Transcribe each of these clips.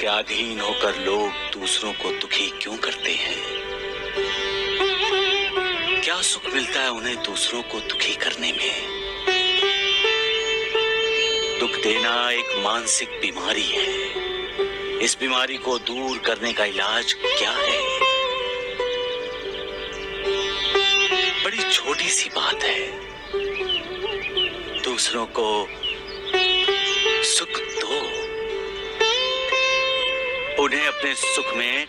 के अधीन होकर लोग दूसरों को दुखी क्यों करते हैं? क्या सुख मिलता है उन्हें दूसरों को दुखी करने में? दुख देना एक मानसिक बीमारी है। इस बीमारी को दूर करने का इलाज क्या है? बड़ी छोटी सी बात है। दूसरों को सुख दो, उन्हें अपने सुख में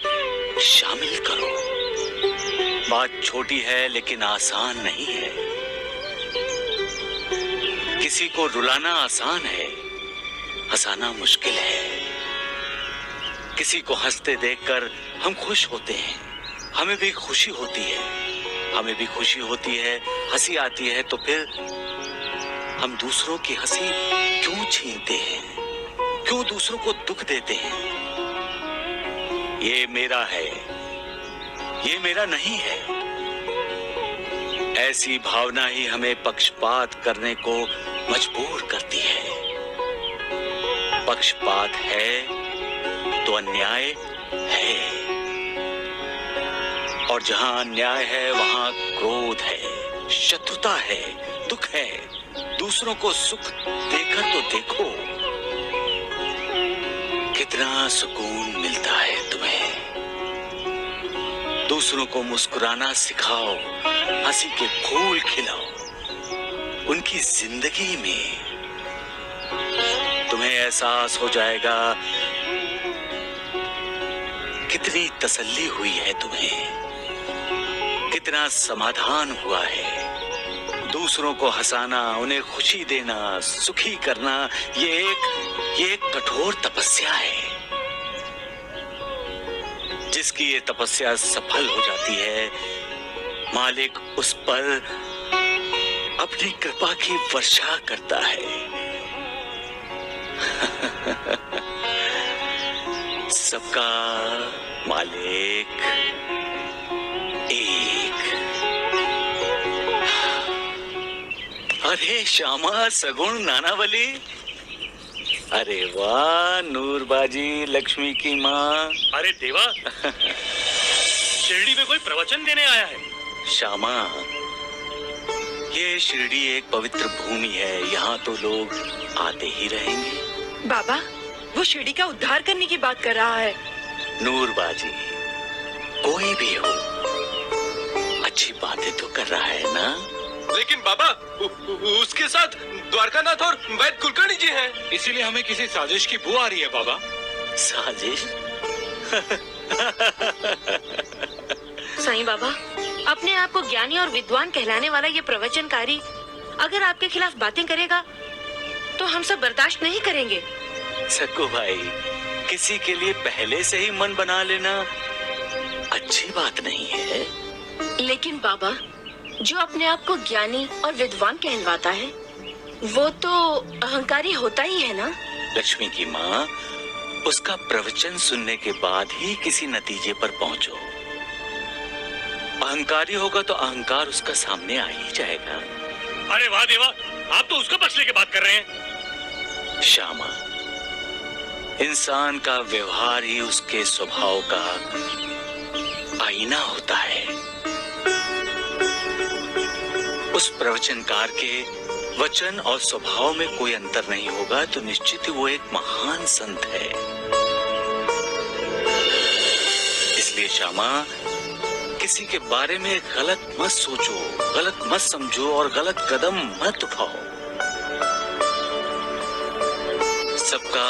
शामिल करो। बात छोटी है लेकिन आसान नहीं है। किसी को रुलाना आसान है, हंसाना मुश्किल है। किसी को हंसते देखकर हम खुश होते हैं, हमें भी खुशी होती है। हमें भी खुशी होती है, हंसी आती है, तो फिर हम दूसरों की हंसी क्यों छीनते हैं? क्यों दूसरों को दुख देते हैं? ये मेरा है, ये मेरा नहीं है। ऐसी भावना ही हमें पक्षपात करने को मजबूर करती है। पक्षपात है तो अन्याय है, और जहां अन्याय है वहां क्रोध है, शत्रुता है, दुख है। दूसरों को सुख देकर तो देखो, कितना सुकून मिलता है तुम्हें। दूसरों को मुस्कुराना सिखाओ, हंसी के फूल खिलाओ उनकी जिंदगी में। तुम्हें एहसास हो जाएगा कितनी तसल्ली हुई है तुम्हें, कितना समाधान हुआ है। दूसरों को हंसाना, उन्हें खुशी देना, सुखी करना, ये एक कठोर तपस्या है। जिसकी ये तपस्या सफल हो जाती है, मालिक उस पर अपनी कृपा की वर्षा करता है। सबका मालिक एक। अरे श्यामा, सगुण नानावली, अरे वाह, नूरबाजी, लक्ष्मी की माँ। अरे देवा, शिरडी में कोई प्रवचन देने आया है। श्यामा, ये शिरडी एक पवित्र भूमि है, यहाँ तो लोग आते ही रहेंगे। बाबा, वो शिरडी का उद्धार करने की बात कर रहा है। नूरबाजी, कोई भी हो, अच्छी बातें तो कर रहा है ना? लेकिन बाबा, उसके साथ द्वारकानाथ और वैद्य कुलकर्णी जी हैं। इसीलिए हमें किसी साजिश की बू आ रही है बाबा। साजिश? साईं बाबा, अपने आप को ज्ञानी और विद्वान कहलाने वाला ये प्रवचनकारी अगर आपके खिलाफ बातें करेगा तो हम सब बर्दाश्त नहीं करेंगे। सक्कू भाई, किसी के लिए पहले से ही मन बना लेना अच्छी बात नहीं है। लेकिन बाबा, जो अपने आप को ज्ञानी और विद्वान कहलवाता है वो तो अहंकारी होता ही है ना? लक्ष्मी की माँ, उसका प्रवचन सुनने के बाद ही किसी नतीजे पर पहुँचो। अहंकारी होगा तो अहंकार उसका सामने आ ही जाएगा। अरे वाह देवा, आप तो उसका पक्ष लेके बात कर रहे हैं। श्यामा, इंसान का व्यवहार ही उसके स्वभाव का आईना होता है। उस प्रवचनकार के वचन और स्वभाव में कोई अंतर नहीं होगा तो निश्चित ही वो एक महान संत है। इसलिए श्यामा, किसी के बारे में गलत मत सोचो, गलत मत समझो और गलत कदम मत उठाओ। सबका